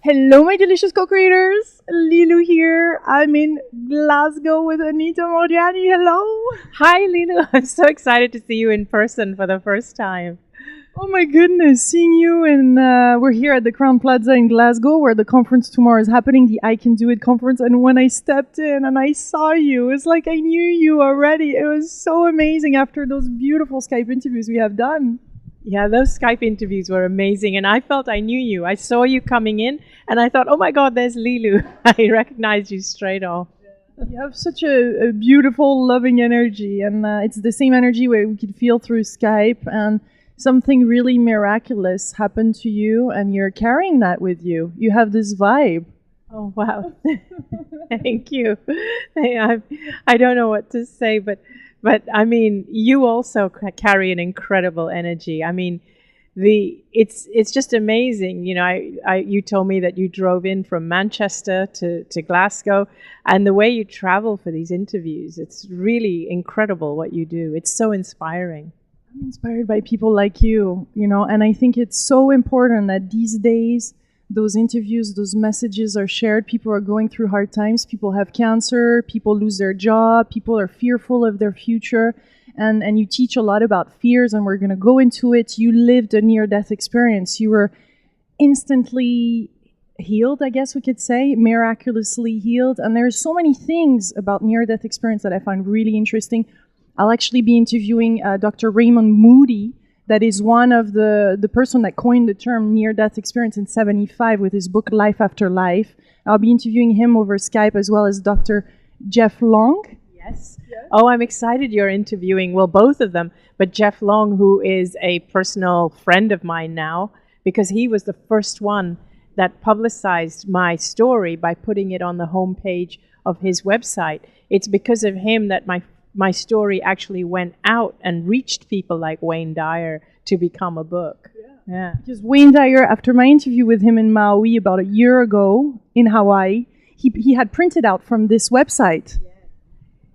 Hello, my delicious co-creators. Lilu here. I'm in Glasgow with Anita Moorjani. Hello. Hi, Lilo. I'm so excited to see you in person for the first time. Oh my goodness, seeing you. And we're here at the Crown Plaza in Glasgow where the conference tomorrow is happening, the I Can Do It conference. And when I stepped in and I saw you, it's like I knew you already. It was so amazing after those beautiful Skype interviews we have done. Yeah, those Skype interviews were amazing, and I felt I knew you. I saw you coming in, and I thought, oh my God, there's Lilu. I recognized you straight off. You have such a beautiful, loving energy, and it's the same energy where we could feel through Skype. And something really miraculous happened to you, and you're carrying that with you. You have this vibe. Oh, wow. Thank you. I don't know what to say, but I mean, you also carry an incredible energy. I mean, it's just amazing. You know, you told me that you drove in from Manchester to Glasgow, and the way you travel for these interviews, it's really incredible what you do. It's so inspiring. I'm inspired by people like you, and I think it's so important that these days those interviews, those messages are shared. People are going through hard times. People have cancer. People lose their job. People are fearful of their future. And you teach a lot about fears, and we're going to go into it. You lived a near-death experience. You were instantly healed, I guess we could say, miraculously healed. And there's so many things about near-death experience that I find really interesting. I'll actually be interviewing Dr. Raymond Moody, that is one of the person that coined the term near-death experience in 1975 with his book Life After Life. I'll be interviewing him over Skype, as well as Dr. Jeff Long. Yes. Oh, I'm excited you're interviewing, well, both of them, but Jeff Long, who is a personal friend of mine now, because he was the first one that publicized my story by putting it on the homepage of his website. It's because of him that my story actually went out and reached people like Wayne Dyer to become a book. Yeah. Because Wayne Dyer, after my interview with him in Maui about a year ago in Hawaii, he had printed out from this website.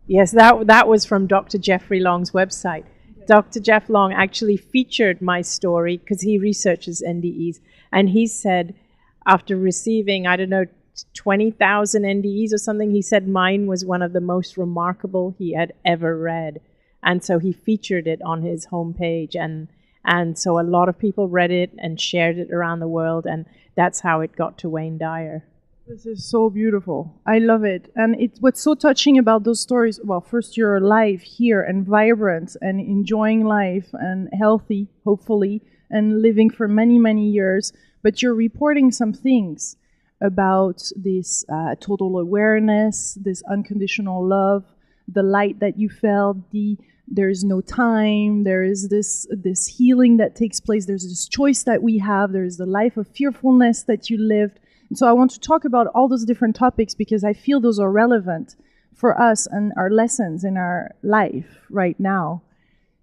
Yes, that was from Dr. Jeffrey Long's website. Dr. Jeff Long actually featured my story because he researches NDEs. And he said, after receiving, 20,000 NDEs or something, he said mine was one of the most remarkable he had ever read. And so he featured it on his homepage. And so a lot of people read it and shared it around the world. And that's how it got to Wayne Dyer. This is so beautiful. I love it. And what's so touching about those stories, well, first, you're alive here and vibrant and enjoying life and healthy, hopefully, and living for many, many years. But you're reporting some things about this total awareness, this unconditional love, the light that you felt, there is no time, there is this healing that takes place, there's this choice that we have, there's the life of fearfulness that you lived. And so I want to talk about all those different topics because I feel those are relevant for us and our lessons in our life right now.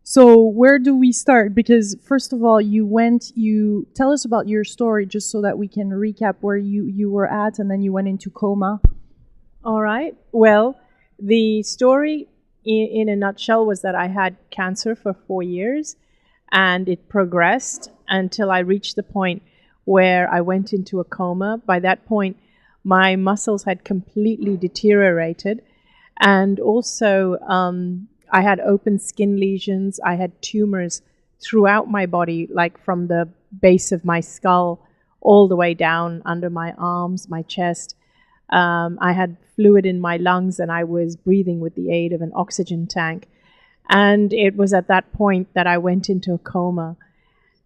So where do we start? Because first of all, you tell us about your story just so that we can recap where you were at, and then you went into coma. All right. Well, the story in a nutshell was that I had cancer for 4 years, and it progressed until I reached the point where I went into a coma. By that point, my muscles had completely deteriorated, and also I had open skin lesions. I had tumors throughout my body, like from the base of my skull all the way down under my arms, my chest. I had fluid in my lungs, and I was breathing with the aid of an oxygen tank. And it was at that point that I went into a coma.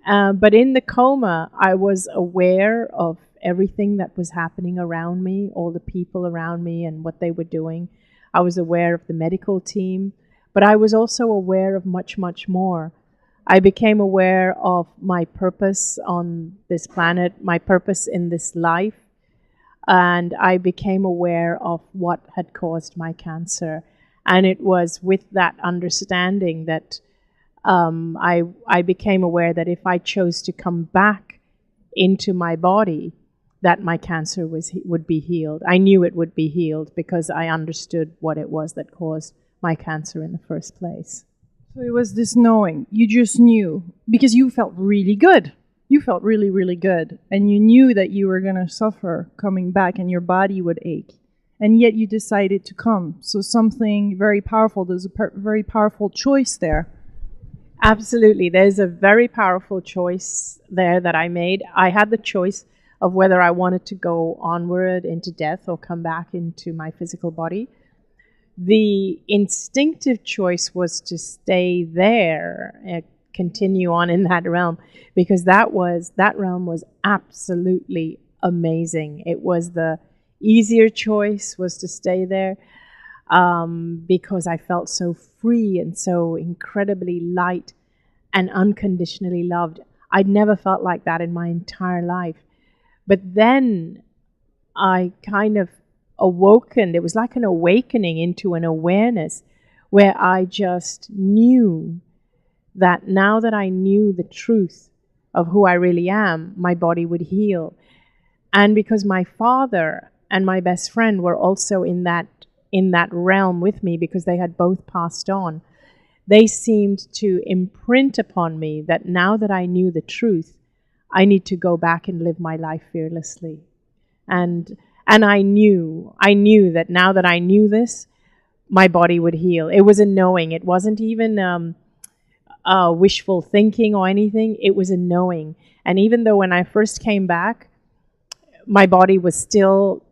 But in the coma, I was aware of everything that was happening around me, all the people around me and what they were doing. I was aware of the medical team, but I was also aware of much, much more. I became aware of my purpose on this planet, my purpose in this life, and I became aware of what had caused my cancer. And it was with that understanding that I became aware that if I chose to come back into my body, that my cancer would be healed. I knew it would be healed because I understood what it was that caused my cancer in the first place. So it was this knowing. You just knew because you felt really good. you felt really, really good. And you knew that you were going to suffer coming back and your body would ache. And yet you decided to come. So something very powerful. There's a very powerful choice there. Absolutely. There's a very powerful choice there that I made. I had the choice of whether I wanted to go onward into death or come back into my physical body. The instinctive choice was to stay there and continue on in that realm, because that realm was absolutely amazing. It was the easier choice, was to stay there, because I felt so free and so incredibly light and unconditionally loved. I'd never felt like that in my entire life. But then I kind of awoken. It was like an awakening into an awareness where I just knew that now that I knew the truth of who I really am, my body would heal. And because my father and my best friend were also in that realm with me, because they had both passed on, they seemed to imprint upon me that now that I knew the truth, I need to go back and live my life fearlessly. And I knew that now that I knew this, my body would heal. It was a knowing. It wasn't even wishful thinking or anything. It was a knowing. And even though when I first came back, my body was still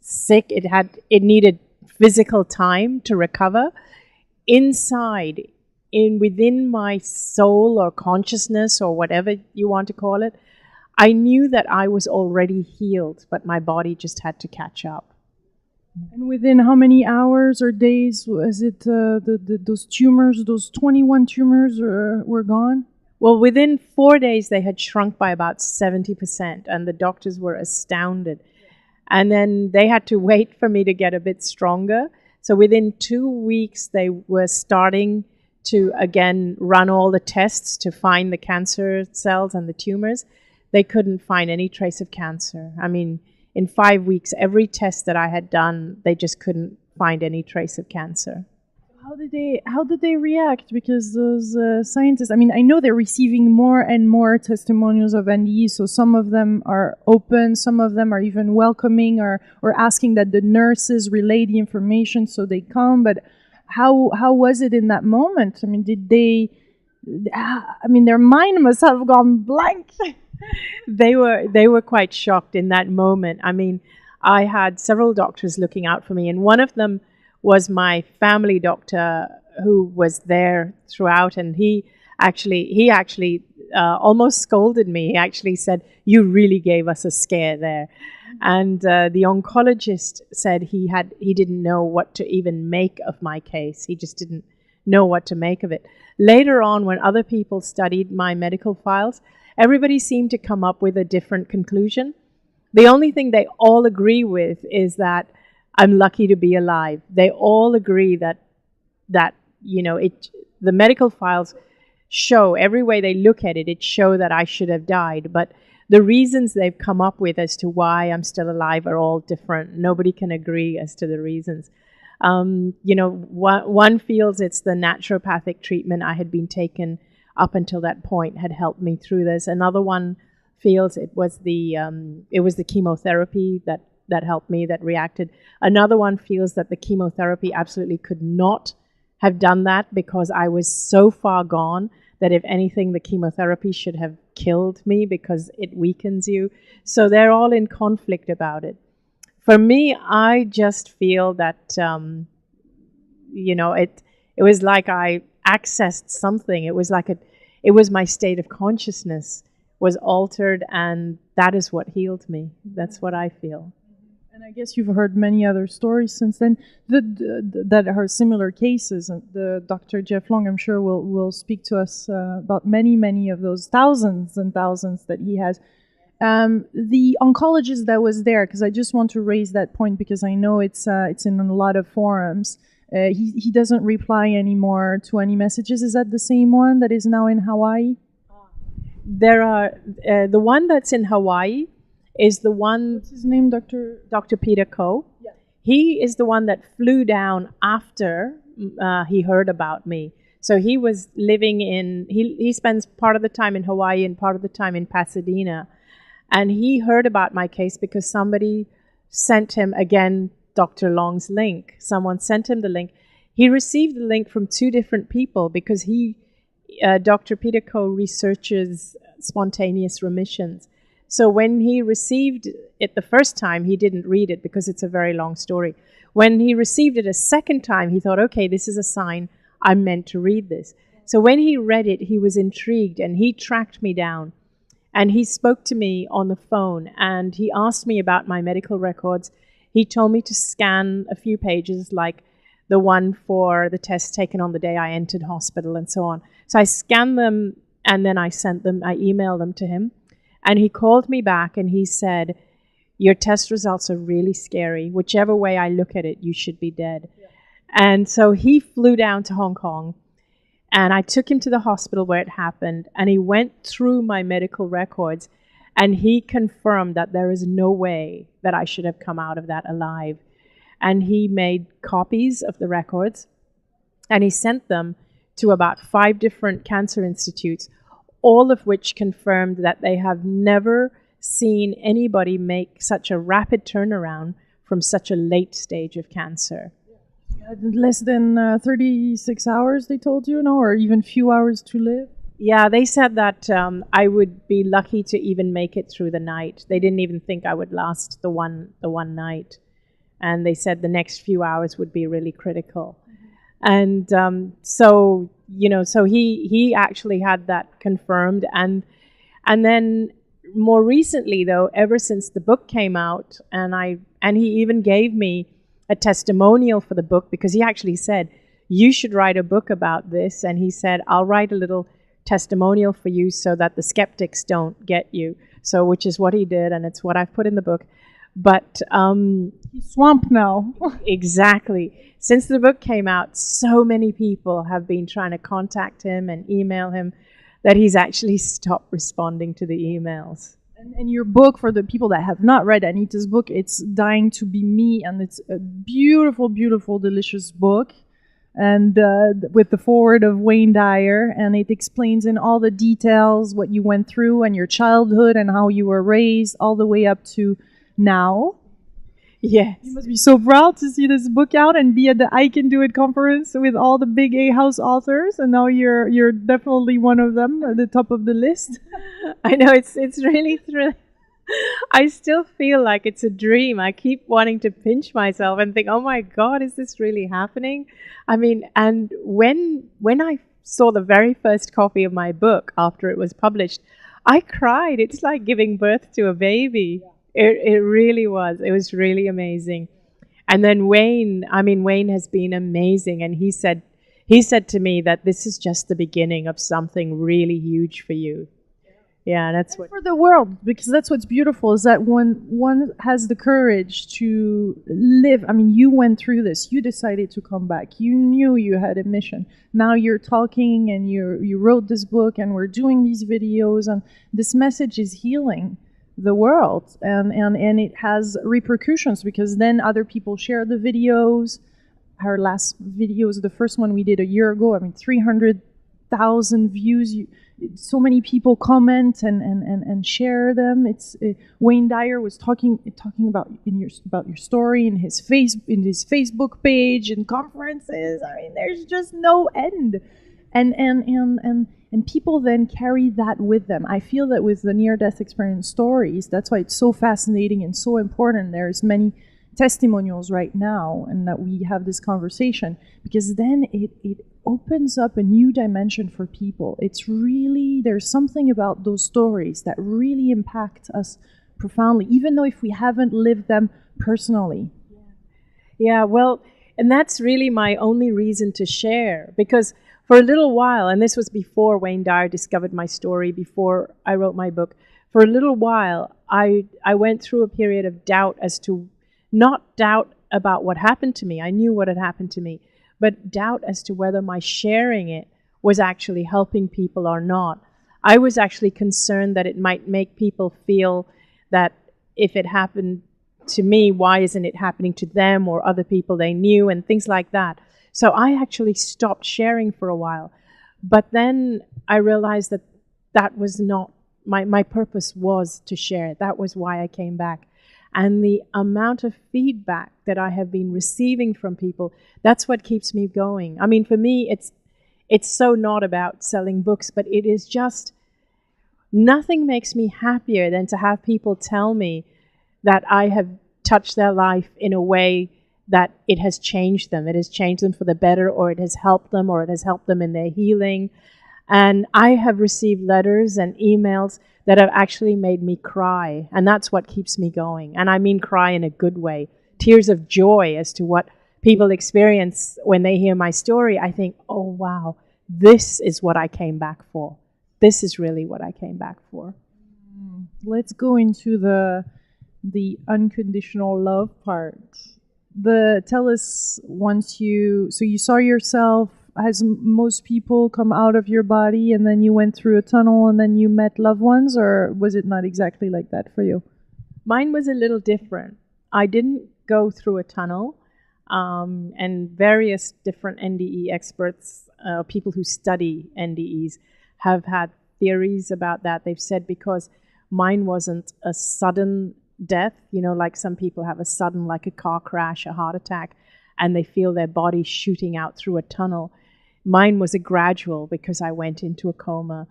sick, it needed physical time to recover. Inside, within my soul or consciousness or whatever you want to call it, I knew that I was already healed, but my body just had to catch up. And within how many hours or days was it those tumors, those 21 tumors were gone? Well, within 4 days, they had shrunk by about 70%, and the doctors were astounded. And then they had to wait for me to get a bit stronger. So within 2 weeks, they were starting to, again, run all the tests to find the cancer cells and the tumors. They couldn't find any trace of cancer. I mean, in 5 weeks, every test that I had done, they just couldn't find any trace of cancer. How did they react? Because those scientists, I mean, I know they're receiving more and more testimonials of NDE, so some of them are open, some of them are even welcoming or asking that the nurses relay the information so they come. But how was it in that moment? I mean, their mind must have gone blank. They were quite shocked in that moment. I mean, I had several doctors looking out for me, and one of them was my family doctor, who was there throughout, and he actually almost scolded me. He actually said, "You really gave us a scare there." And the oncologist said he didn't know what to even make of my case. He just didn't know what to make of it. Later on, when other people studied my medical files, everybody seemed to come up with a different conclusion. The only thing they all agree with is that I'm lucky to be alive. They all agree that the medical files show, every way they look at it, it show that I should have died. But the reasons they've come up with as to why I'm still alive are all different. Nobody can agree as to the reasons. One feels it's the naturopathic treatment I had been taken up until that point had helped me through this. Another one feels it was the chemotherapy that helped me, that reacted. Another one feels that the chemotherapy absolutely could not have done that, because I was so far gone that if anything, the chemotherapy should have killed me because it weakens you. So they're all in conflict about it. For me, I just feel that, it was like I accessed something. It was like it was my state of consciousness was altered, and that is what healed me. That's what I feel. And I guess you've heard many other stories since then that are similar cases. And the Dr. Jeff Long, I'm sure, will speak to us about many of those thousands and thousands that he has. The oncologist that was there, because I just want to raise that point because I know it's in a lot of forums. He doesn't reply anymore to any messages. Is that the same one that is now in Hawaii? There are the one that's in Hawaii is the one. What's his name, Dr. Peter Koh. Yeah. He is the one that flew down after he heard about me. So he was living he spends part of the time in Hawaii and part of the time in Pasadena. And he heard about my case because somebody sent him, again, Dr. Long's link. Someone sent him the link. He received the link from 2 different people because Dr. Peter Koh researches spontaneous remissions. So when he received it the first time, he didn't read it because it's a very long story. When he received it a second time, he thought, okay, this is a sign I'm meant to read this. So when he read it, he was intrigued and he tracked me down. And he spoke to me on the phone and he asked me about my medical records. He told me to scan a few pages, like the one for the test taken on the day I entered hospital and so on. So I scanned them and then I emailed them to him. And he called me back and he said, your test results are really scary. Whichever way I look at it, you should be dead. Yeah. And so he flew down to Hong Kong. And I took him to the hospital where it happened, and he went through my medical records, and he confirmed that there is no way that I should have come out of that alive. And he made copies of the records, and he sent them to about 5 different cancer institutes, all of which confirmed that they have never seen anybody make such a rapid turnaround from such a late stage of cancer. Less than 36 hours, they told you, no? Or even few hours to live? Yeah, they said that I would be lucky to even make it through the night. They didn't even think I would last the one night. And they said the next few hours would be really critical. And so he actually had that confirmed. And then more recently, though, ever since the book came out, and he even gave me a testimonial for the book, because he actually said, you should write a book about this. And he said, I'll write a little testimonial for you so that the skeptics don't get you. So, which is what he did, and it's what I've put in the book. But he's swamped now. Exactly. Since the book came out, so many people have been trying to contact him and email him that he's actually stopped responding to the emails. And your book, for the people that have not read Anita's book, it's Dying to Be Me, and it's a beautiful, beautiful, delicious book, and with the foreword of Wayne Dyer, and it explains in all the details what you went through and your childhood and how you were raised all the way up to now. Yes. You must be so proud to see this book out and be at the I Can Do It conference with all the big A House authors, and now you're definitely one of them at the top of the list. I know, it's really thrilling. I still feel like it's a dream. I keep wanting to pinch myself and think, oh my God, is this really happening? I mean, and when I saw the very first copy of my book after it was published, I cried. It's like giving birth to a baby. Yeah. It really was. It was really amazing. And then Wayne has been amazing. And he said to me that this is just the beginning of something really huge for you. Yeah, that's what. For the world, because that's what's beautiful, is that when one has the courage to live, I mean, you went through this, you decided to come back, you knew you had a mission. Now you're talking and you wrote this book and we're doing these videos, and this message is healing the world, and it has repercussions, because then other people share the videos. Our last videos, the first one we did a year ago, 300,000 views. So many people comment and share them. It's Wayne Dyer was talking about your story in his Facebook page and conferences. I mean, there's just no end. And people then carry that with them. I feel that with the near-death experience stories, that's why it's so fascinating and so important. There's many testimonials right now, and that we have this conversation, because then it opens up a new dimension for people. It's really, there's something about those stories that really impact us profoundly, even though if we haven't lived them personally. Yeah, well, and that's really my only reason to share, because for a little while, and this was before Wayne Dyer discovered my story, before I wrote my book, for a little while, I went through a period of doubt not doubt about what happened to me. I knew what had happened to me, but doubt as to whether my sharing it was actually helping people or not. I was actually concerned that it might make people feel that if it happened to me, why isn't it happening to them or other people they knew, and things like that. So I actually stopped sharing for a while. But then I realized that that was not my purpose was to share. That was why I came back. And the amount of feedback that I have been receiving from people, that's what keeps me going. I mean, for me, it's so not about selling books, but it is just, nothing makes me happier than to have people tell me that I have touched their life in a way that it has changed them. It has changed them for the better, or it has helped them, or it has helped them in their healing. And I have received letters and emails that have actually made me cry. And that's what keeps me going. And I mean cry in a good way. Tears of joy as to what people experience when they hear my story. I think, oh, wow, this is what I came back for. This is really what I came back for. Let's go into the unconditional love part. Tell us, once you saw yourself as most people come out of your body, and then you went through a tunnel, and then you met loved ones, or was it not exactly like that for you? Mine was a little different. I didn't go through a tunnel, and various different NDE experts, people who study NDEs, have had theories about that. They've said because mine wasn't a sudden death, like some people have a sudden, like a car crash, a heart attack, and they feel their body shooting out through a tunnel. Mine was a gradual, because I went into a coma.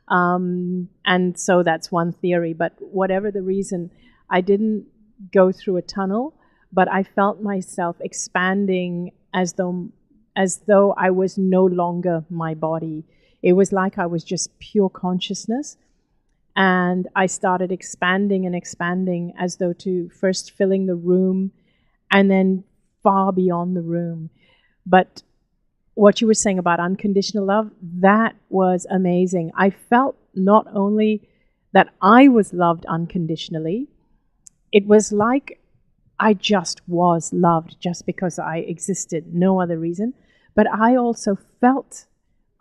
And so that's one theory. But whatever the reason, I didn't go through a tunnel, but I felt myself expanding as though I was no longer my body. It was like I was just pure consciousness. And I started expanding and expanding, as though to first filling the room and then far beyond the room. But what you were saying about unconditional love, that was amazing. I felt not only that I was loved unconditionally, it was like I just was loved just because I existed, no other reason. But I also felt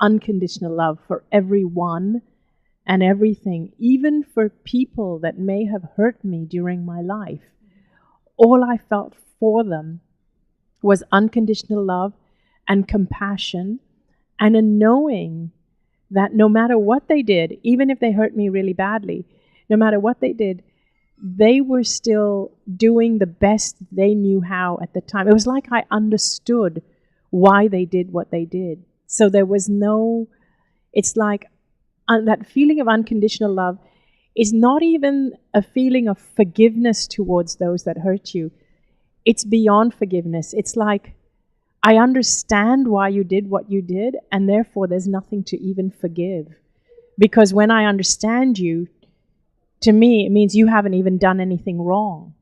unconditional love for everyone and everything, even for people that may have hurt me during my life. All I felt for them was unconditional love and compassion, and a knowing that no matter what they did, even if they hurt me really badly, no matter what they did, they were still doing the best they knew how at the time. It was like I understood why they did what they did. So there was no, it's like that feeling of unconditional love is not even a feeling of forgiveness towards those that hurt you. It's beyond forgiveness. It's like, I understand why you did what you did, and therefore there's nothing to even forgive. Because when I understand you, to me, it means you haven't even done anything wrong.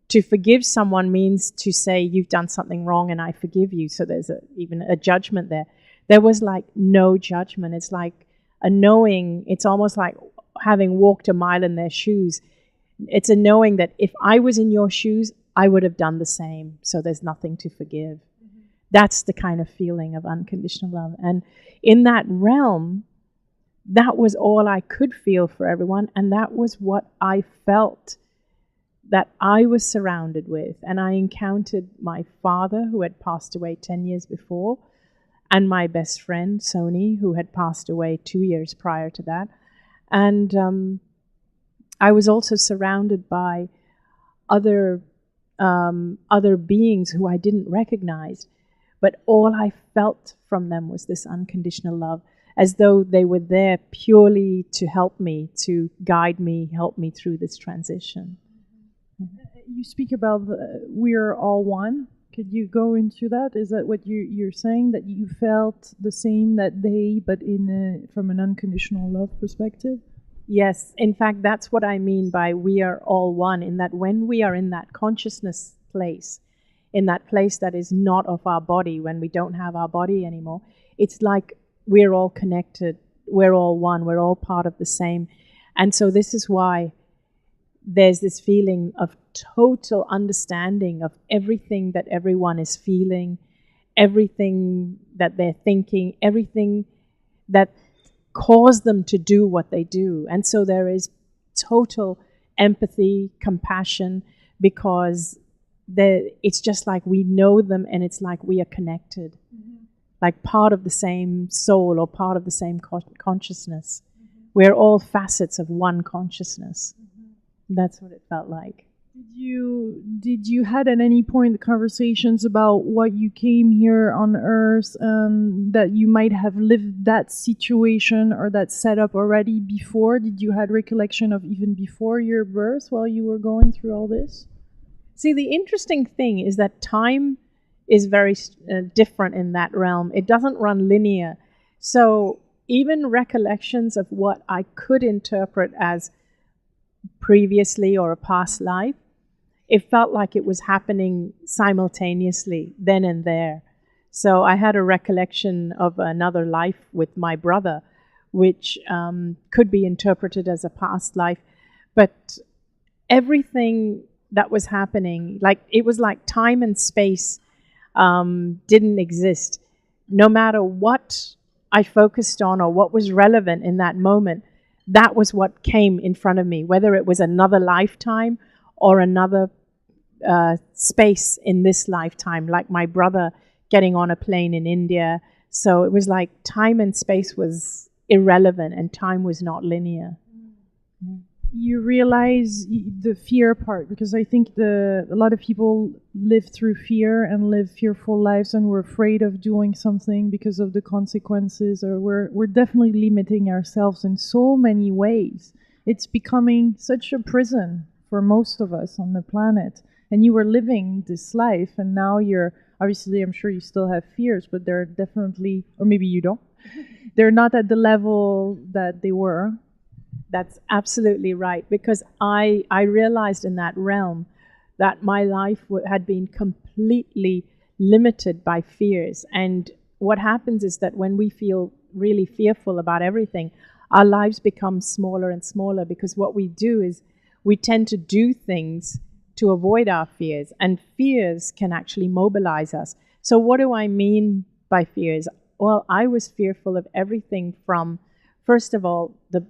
To forgive someone means to say you've done something wrong and I forgive you. So there's even a judgment there. There was like no judgment. It's like a knowing. It's almost like having walked a mile in their shoes. It's a knowing that if I was in your shoes, I would have done the same. So there's nothing to forgive. That's the kind of feeling of unconditional love. And in that realm, that was all I could feel for everyone. And that was what I felt that I was surrounded with. And I encountered my father, who had passed away 10 years before, and my best friend, Sony, who had passed away 2 years prior to that. And I was also surrounded by other beings who I didn't recognize. But all I felt from them was this unconditional love, as though they were there purely to help me, to guide me, help me through this transition. You speak about we're all one. Could you go into that? Is that what you're saying, that you felt the same that day, but from an unconditional love perspective? Yes. In fact, that's what I mean by we are all one, in that when we are in that consciousness place, in that place that is not of our body, when we don't have our body anymore, it's like we're all connected, we're all one, we're all part of the same. And so this is why there's this feeling of total understanding of everything that everyone is feeling, everything that they're thinking, everything that caused them to do what they do. And so there is total empathy, compassion, because it's just like we know them, and it's like we are connected. like part of the same soul or part of the same consciousness. We're all facets of one consciousness. That's what it felt like. Did you had at any point conversations about what you came here on Earth, that you might have lived that situation or that setup already before? Did you had recollection of even before your birth while you were going through all this? See, the interesting thing is that time is very different in that realm. It doesn't run linear. So even recollections of what I could interpret as previously or a past life, it felt like it was happening simultaneously then and there. So I had a recollection of another life with my brother, which could be interpreted as a past life. But everything that was happening, like it was like time and space didn't exist. No matter what I focused on or what was relevant in that moment, that was what came in front of me, whether it was another lifetime or another space in this lifetime, like my brother getting on a plane in India. So it was like time and space was irrelevant and time was not linear. You realize the fear part, because I think a lot of people live through fear and live fearful lives, and we're afraid of doing something because of the consequences, or we're definitely limiting ourselves in so many ways. It's becoming such a prison for most of us on the planet. And you were living this life, and now you're, obviously, I'm sure you still have fears, but they're definitely, or maybe you don't, they're not at the level that they were. That's absolutely right, because I realized in that realm that my life had been completely limited by fears. And what happens is that when we feel really fearful about everything, our lives become smaller and smaller, because what we do is we tend to do things to avoid our fears, and fears can actually mobilize us. So what do I mean by fears? Well, I was fearful of everything from, first of all, the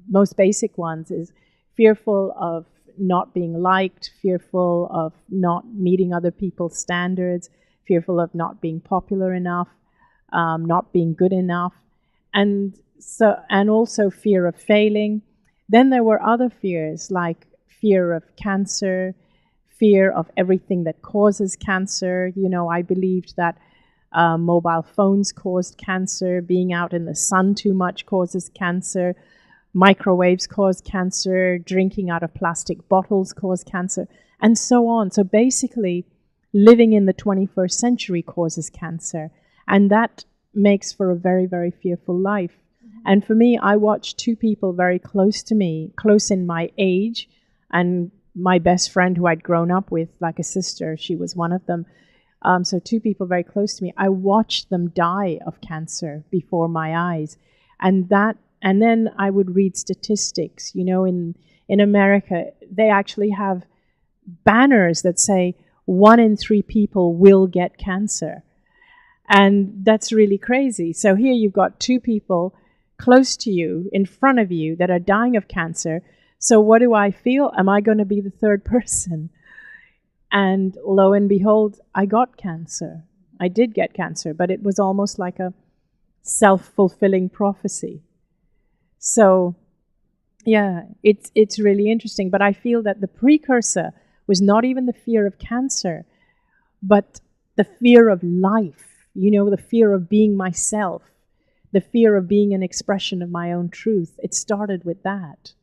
most basic ones is fearful of not being liked, fearful of not meeting other people's standards, fearful of not being popular enough, not being good enough, and also fear of failing. Then there were other fears like fear of cancer, fear of everything that causes cancer. You know, I believed that mobile phones caused cancer, being out in the sun too much causes cancer, microwaves cause cancer, drinking out of plastic bottles cause cancer, and so on. So basically, living in the 21st century causes cancer, and that makes for a very, very fearful life. And for me, I watched two people very close to me, close in my age, and my best friend who I'd grown up with, like a sister, she was one of them. So two people very close to me. I watched them die of cancer before my eyes. And then I would read statistics. You know, in America, they actually have banners that say 1 in 3 people will get cancer. And that's really crazy. So here you've got two people close to you, in front of you, that are dying of cancer. So what do I feel? Am I going to be the third person? And lo and behold, I got cancer. I did get cancer, but it was almost like a self-fulfilling prophecy. So, yeah, it's really interesting. But I feel that the precursor was not even the fear of cancer, but the fear of life, you know, the fear of being myself, the fear of being an expression of my own truth. It started with that.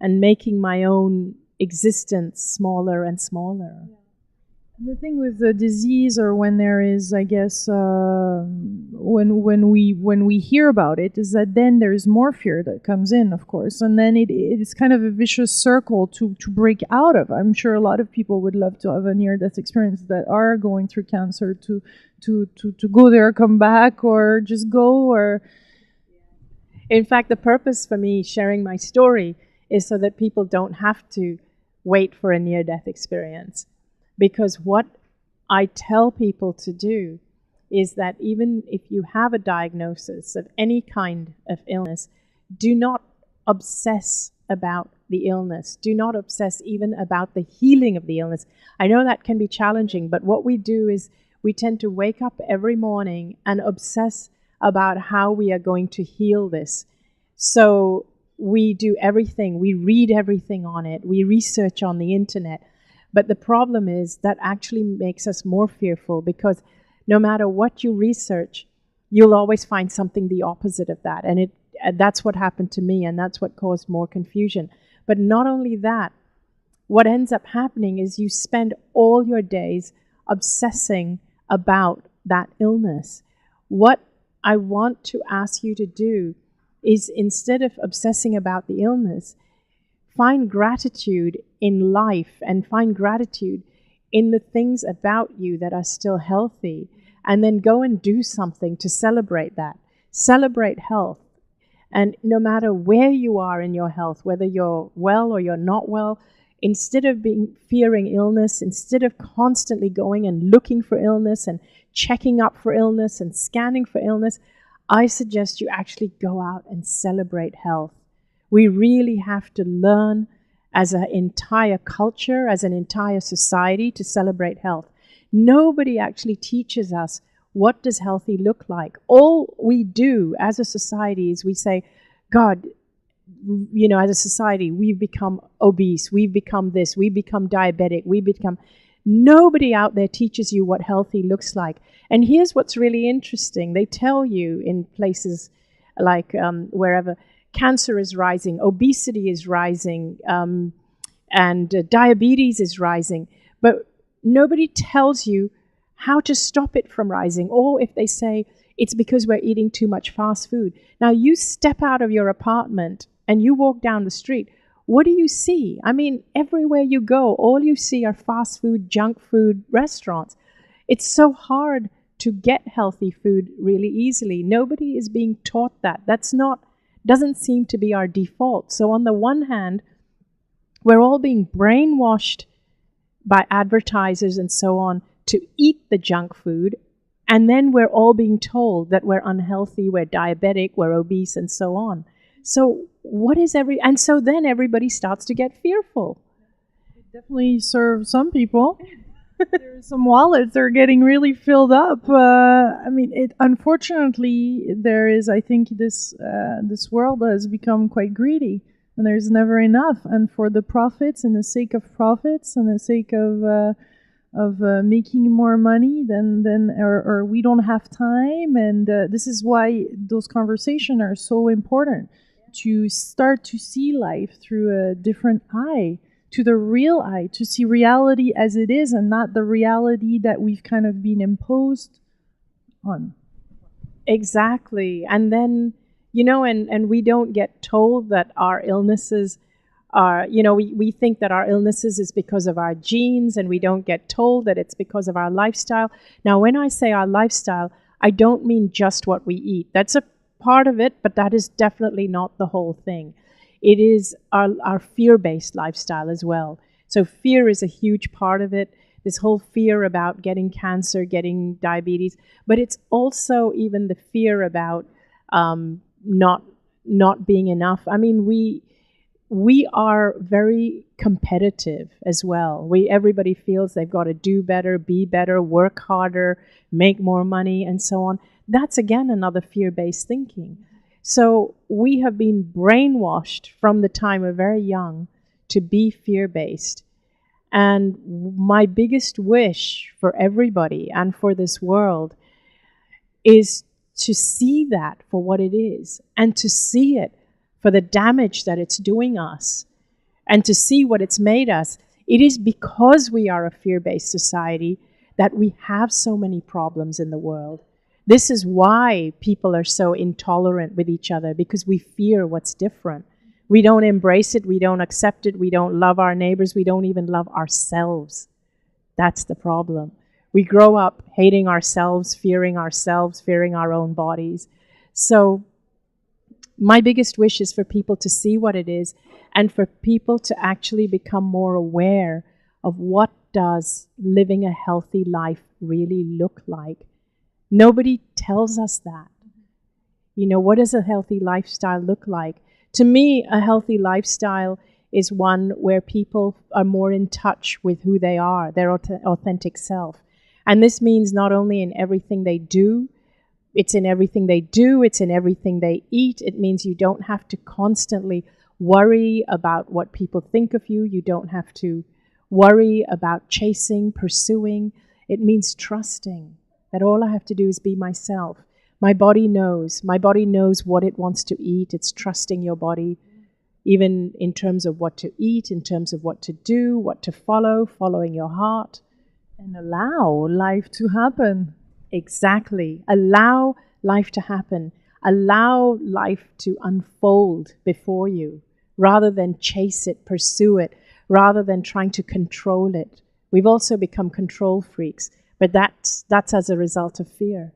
And making my own existence smaller and smaller. Yeah. The thing with the disease, or when there is, I guess, when we hear about it, is that then there is more fear that comes in, of course, and then it is kind of a vicious circle to break out of. I'm sure a lot of people would love to have a near-death experience that are going through cancer to go there, come back, or just go, or. In fact, the purpose for me sharing my story is so that people don't have to wait for a near-death experience. Because what I tell people to do is that even if you have a diagnosis of any kind of illness, do not obsess about the illness. Do not obsess even about the healing of the illness. I know that can be challenging, but what we do is we tend to wake up every morning and obsess about how we are going to heal this. So we do everything, we read everything on it, we research on the internet. But the problem is that actually makes us more fearful, because no matter what you research, you'll always find something the opposite of that. And that's what happened to me, and that's what caused more confusion. But not only that, what ends up happening is you spend all your days obsessing about that illness. What I want to ask you to do is, instead of obsessing about the illness, find gratitude in life and find gratitude in the things about you that are still healthy, and then go and do something to celebrate that. Celebrate health. And no matter where you are in your health, whether you're well or you're not well, instead of fearing illness, instead of constantly going and looking for illness and checking up for illness and scanning for illness, I suggest you actually go out and celebrate health. We really have to learn as an entire culture, as an entire society, to celebrate health. Nobody actually teaches us what does healthy look like. All we do as a society is we say, God, as a society, we've become obese, we've become this, we've become diabetic, Nobody out there teaches you what healthy looks like. And here's what's really interesting. They tell you in places like wherever, cancer is rising, obesity is rising, and diabetes is rising. But nobody tells you how to stop it from rising. Or if they say it's because we're eating too much fast food. Now you step out of your apartment and you walk down the street. What do you see? I mean, everywhere you go, all you see are fast food, junk food restaurants. It's so hard to get healthy food really easily. Nobody is being taught that. Doesn't seem to be our default. So on the one hand, we're all being brainwashed by advertisers and so on to eat the junk food. And then we're all being told that we're unhealthy, we're diabetic, we're obese, and so on. So and so then everybody starts to get fearful. It definitely serves some people. There's some wallets that are getting really filled up. Unfortunately, I think this world has become quite greedy, and there's never enough. And for the profits, and the sake of profits, and the sake of making more money, or we don't have time. And this is why those conversations are so important, to start to see life through a different eye, to the real eye, to see reality as it is, and not the reality that we've kind of been imposed on. Exactly. And then, and we don't get told that our illnesses are, we think that our illnesses is because of our genes, and we don't get told that it's because of our lifestyle. Now, when I say our lifestyle, I don't mean just what we eat. That's a part of it, but that is definitely not the whole thing. It is our fear-based lifestyle as well. So fear is a huge part of it, this whole fear about getting cancer, getting diabetes, but it's also even the fear about not being enough. I mean, we are very competitive as well. Everybody feels they've got to do better, be better, work harder, make more money, and so on. That's, again, another fear-based thinking. So we have been brainwashed from the time we're very young to be fear-based. And my biggest wish for everybody and for this world is to see that for what it is, and to see it for the damage that it's doing us, and to see what it's made us. It is because we are a fear-based society that we have so many problems in the world. This is why people are so intolerant with each other, because we fear what's different. We don't embrace it, we don't accept it, we don't love our neighbors, we don't even love ourselves. That's the problem. We grow up hating ourselves, fearing our own bodies. So my biggest wish is for people to see what it is, and for people to actually become more aware of what does living a healthy life really look like. Nobody tells us that. What does a healthy lifestyle look like? To me, a healthy lifestyle is one where people are more in touch with who they are, their authentic self. And this means not only in everything they do, it's in everything they do, it's in everything they eat. It means you don't have to constantly worry about what people think of you. You don't have to worry about chasing, pursuing. It means trusting that all I have to do is be myself. My body knows. My body knows what it wants to eat. It's trusting your body, even in terms of what to eat, in terms of what to do, what to follow, following your heart. And allow life to happen. Exactly. Allow life to happen. Allow life to unfold before you rather than chase it, pursue it, rather than trying to control it. We've also become control freaks, but that's as a result of fear.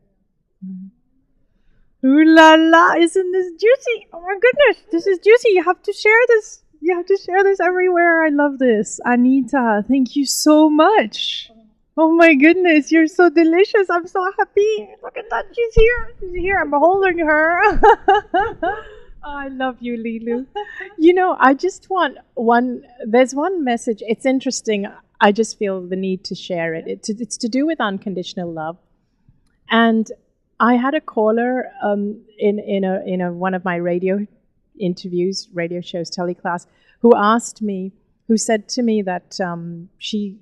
Ooh la la, isn't this juicy? Oh my goodness, this is juicy. You have to share this. You have to share this everywhere. I love this. Anita, thank you so much. Oh my goodness, you're so delicious. I'm so happy. Look at that. She's here. She's here. I'm holding her. I love you, Lilu. You know, I just want there's one message. It's interesting. I just feel the need to share it. It's to do with unconditional love. And I had a caller in one of my radio interviews, radio shows, teleclass, who said to me that she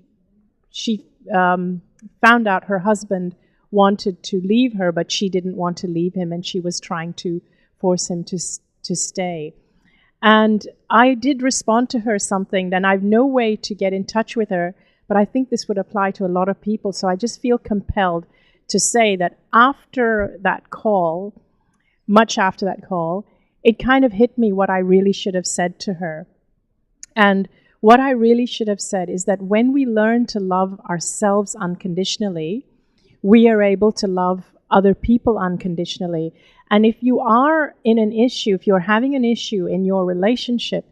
found out her husband wanted to leave her, but she didn't want to leave him, and she was trying to force him to stay. And I did respond to her something, and I've no way to get in touch with her, but I think this would apply to a lot of people. So I just feel compelled to say that after that call, much after that call, it kind of hit me what I really should have said to her. And what I really should have said is that when we learn to love ourselves unconditionally, we are able to love other people unconditionally. And if you are in an issue, if you're having an issue in your relationship,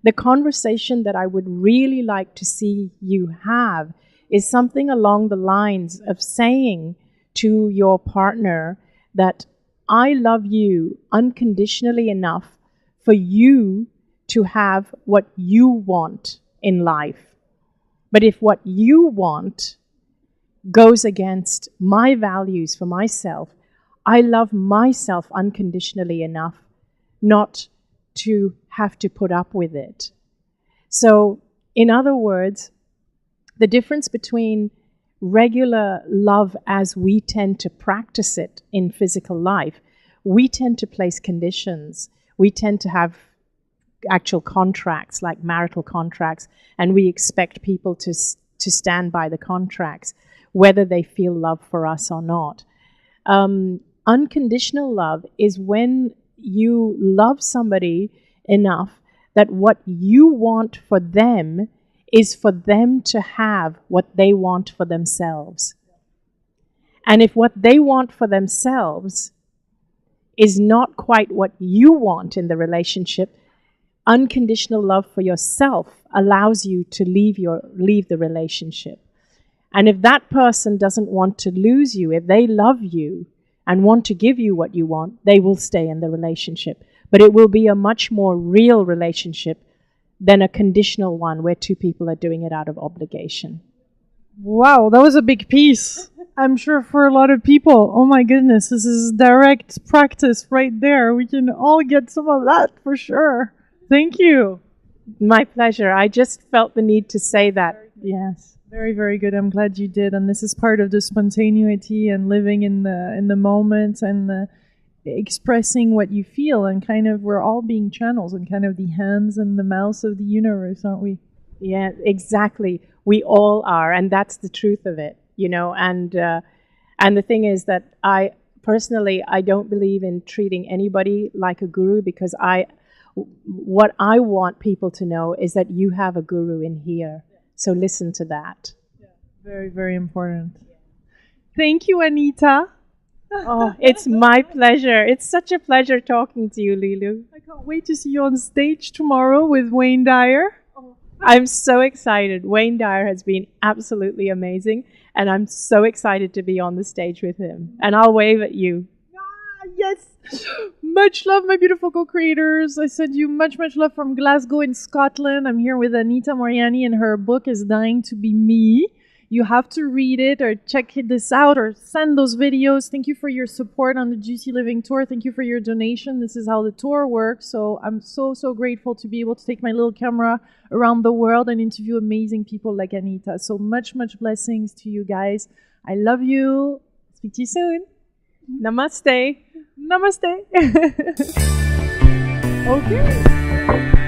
the conversation that I would really like to see you have is something along the lines of saying to your partner that I love you unconditionally enough for you to have what you want in life. But if what you want goes against my values for myself, I love myself unconditionally enough not to have to put up with it. So, in other words, the difference between regular love as we tend to practice it in physical life, we tend to place conditions. We tend to have actual contracts, like marital contracts, and we expect people to stand by the contracts, whether they feel love for us or not. Unconditional love is when you love somebody enough that what you want for them is for them to have what they want for themselves. And if what they want for themselves is not quite what you want in the relationship, unconditional love for yourself allows you to leave the relationship. And if that person doesn't want to lose you, if they love you and want to give you what you want, they will stay in the relationship. But it will be a much more real relationship than a conditional one where two people are doing it out of obligation. Wow, that was a big piece. I'm sure for a lot of people. Oh my goodness, this is direct practice right there. We can all get some of that for sure. Thank you. My pleasure. I just felt the need to say that. Yes. Very, very good. I'm glad you did. And this is part of the spontaneity and living in the moment and expressing what you feel. And kind of we're all being channels and kind of the hands and the mouths of the universe, aren't we? Yeah, exactly. We all are. And that's the truth of it, you know. And the thing is that I don't believe in treating anybody like a guru, because what I want people to know is that you have a guru in here. So listen to that. Yeah. Very, very important. Thank you, Anita. Oh, it's my pleasure. It's such a pleasure talking to you, Lilu. I can't wait to see you on stage tomorrow with Wayne Dyer. Oh, I'm so excited. Wayne Dyer has been absolutely amazing, and I'm so excited to be on the stage with him. And I'll wave at you. Yes. Much love, my beautiful co-creators. I send you much, much love from Glasgow in Scotland. I'm here with Anita Moorjani, and her book is Dying to Be Me. You have to read it or check this out or send those videos. Thank you for your support on the Juicy Living Tour. Thank you for your donation. This is how the tour works. So I'm so, so grateful to be able to take my little camera around the world and interview amazing people like Anita. So much, much blessings to you guys. I love you. Speak to you soon. Namaste. Namaste. Okay.